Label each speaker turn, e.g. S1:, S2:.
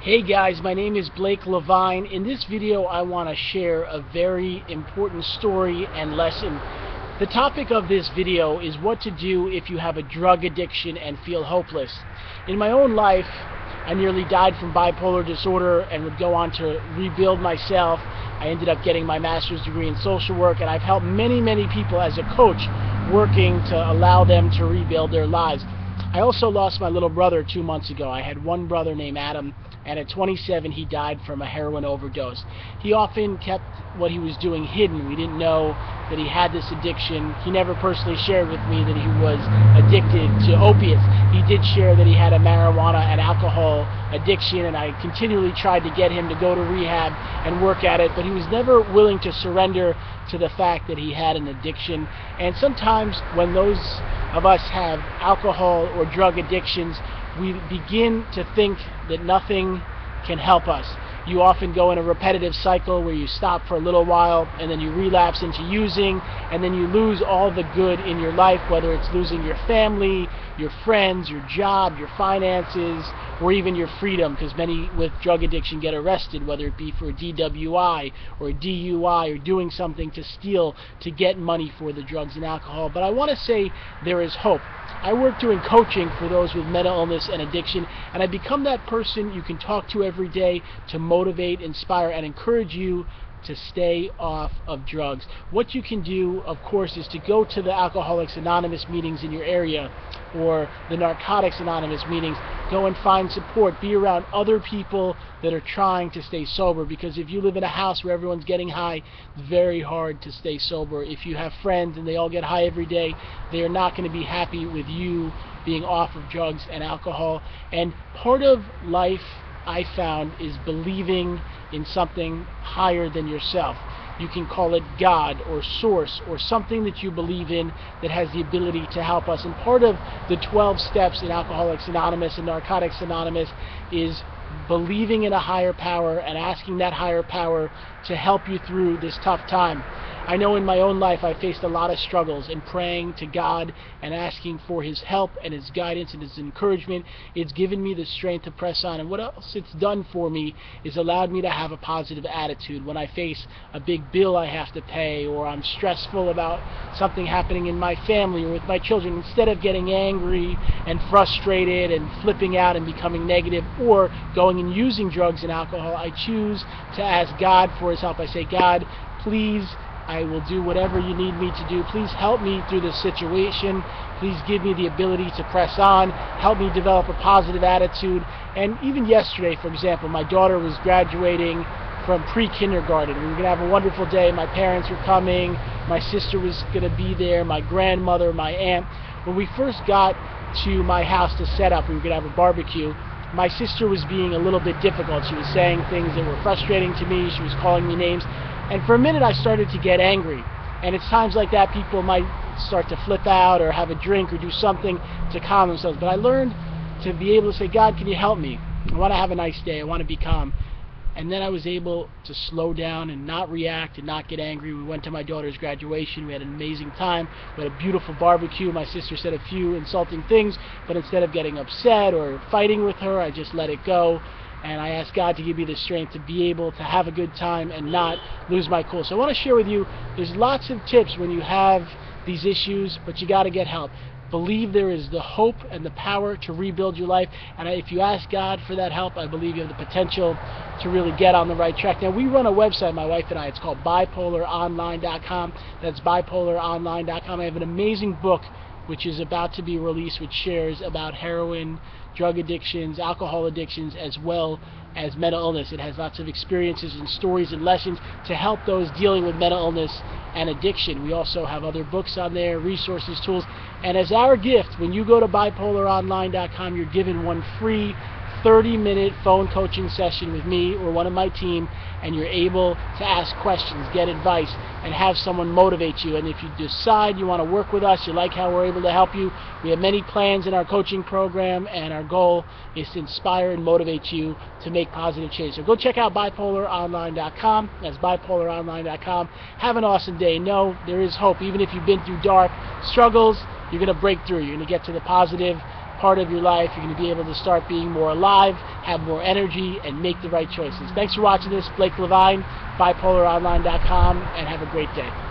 S1: Hey guys, my name is Blake LeVine. In this video I want to share a very important story and lesson. The topic of this video is what to do if you have a drug addiction and feel hopeless. In my own life, I nearly died from bipolar disorder and would go on to rebuild myself. I ended up getting my master's degree in social work, and I've helped many people as a coach working to allow them to rebuild their lives. I also lost my little brother 2 months ago. I had one brother named Adam, and at 27 he died from a heroin overdose. He often kept what he was doing hidden. We didn't know that he had this addiction. He never personally shared with me that he was addicted to opiates. He did share that he had a marijuana and alcohol addiction, and I continually tried to get him to go to rehab and work at it, but he was never willing to surrender to the fact that he had an addiction. And sometimes when those of us have alcohol or drug addictions, we begin to think that nothing can help us. You often go in a repetitive cycle where you stop for a little while and then you relapse into using, and then you lose all the good in your life, whether it's losing your family, your friends, your job, your finances, or even your freedom, because many with drug addiction get arrested, whether it be for a DWI or a DUI or doing something to steal to get money for the drugs and alcohol. But I want to say there is hope. I work doing coaching for those with mental illness and addiction, and I become that person you can talk to every day to motivate, inspire, and encourage you to stay off of drugs. What you can do, of course, is to go to the Alcoholics Anonymous meetings in your area or the Narcotics Anonymous meetings. Go and find support. Be around other people that are trying to stay sober, because if you live in a house where everyone's getting high, it's very hard to stay sober. If you have friends and they all get high every day, they are not going to be happy with you being off of drugs and alcohol. And part of life, I found, is believing in something higher than yourself. You can call it God or source or something that you believe in that has the ability to help us. And part of the 12 steps in Alcoholics Anonymous and Narcotics Anonymous is believing in a higher power and asking that higher power to help you through this tough time. I know in my own life I faced a lot of struggles, and praying to God and asking for His help and His guidance and His encouragement, it's given me the strength to press on. And what else it's done for me is allowed me to have a positive attitude. When I face a big bill I have to pay, or I'm stressful about something happening in my family or with my children, instead of getting angry and frustrated and flipping out and becoming negative or going and using drugs and alcohol, I choose to ask God for His help. I say, God, please, I will do whatever you need me to do. Please help me through this situation. Please give me the ability to press on. Help me develop a positive attitude. And even yesterday, for example, my daughter was graduating from pre-kindergarten. We were going to have a wonderful day. My parents were coming. My sister was going to be there. My grandmother, my aunt. When we first got to my house to set up, we were going to have a barbecue. My sister was being a little bit difficult. She was saying things that were frustrating to me. She was calling me names. And for a minute I started to get angry. And it's times like that people might start to flip out or have a drink or do something to calm themselves. But I learned to be able to say, God, can you help me? I want to have a nice day. I want to be calm. And then I was able to slow down and not react and not get angry. We went to my daughter's graduation. We had an amazing time. We had a beautiful barbecue. My sister said a few insulting things, but instead of getting upset or fighting with her, I just let it go. And I asked God to give me the strength to be able to have a good time and not lose my cool. So I want to share with you, there's lots of tips when you have these issues, but you got to get help. Believe there is the hope and the power to rebuild your life. And if you ask God for that help, I believe you have the potential to really get on the right track. Now, we run a website, my wife and I. It's called bipolaronline.com. That's bipolaronline.com. I have an amazing book which is about to be released, which shares about heroin, drug addictions, alcohol addictions, as well as mental illness. It has lots of experiences and stories and lessons to help those dealing with mental illness and addiction. We also have other books on there, resources, tools. And as our gift, when you go to bipolaronline.com, you're given one free 30-minute phone coaching session with me or one of my team, and you're able to ask questions, get advice, and have someone motivate you. And if you decide you want to work with us, you like how we're able to help you, we have many plans in our coaching program, and our goal is to inspire and motivate you to make positive change. So go check out bipolaronline.com. That's bipolaronline.com. Have an awesome day. Know there is hope. Even if you've been through dark struggles, you're going to break through. You're going to get to the positive part of your life. You're going to be able to start being more alive, have more energy, and make the right choices. Thanks for watching this. Blake LeVine, bipolaronline.com, and have a great day.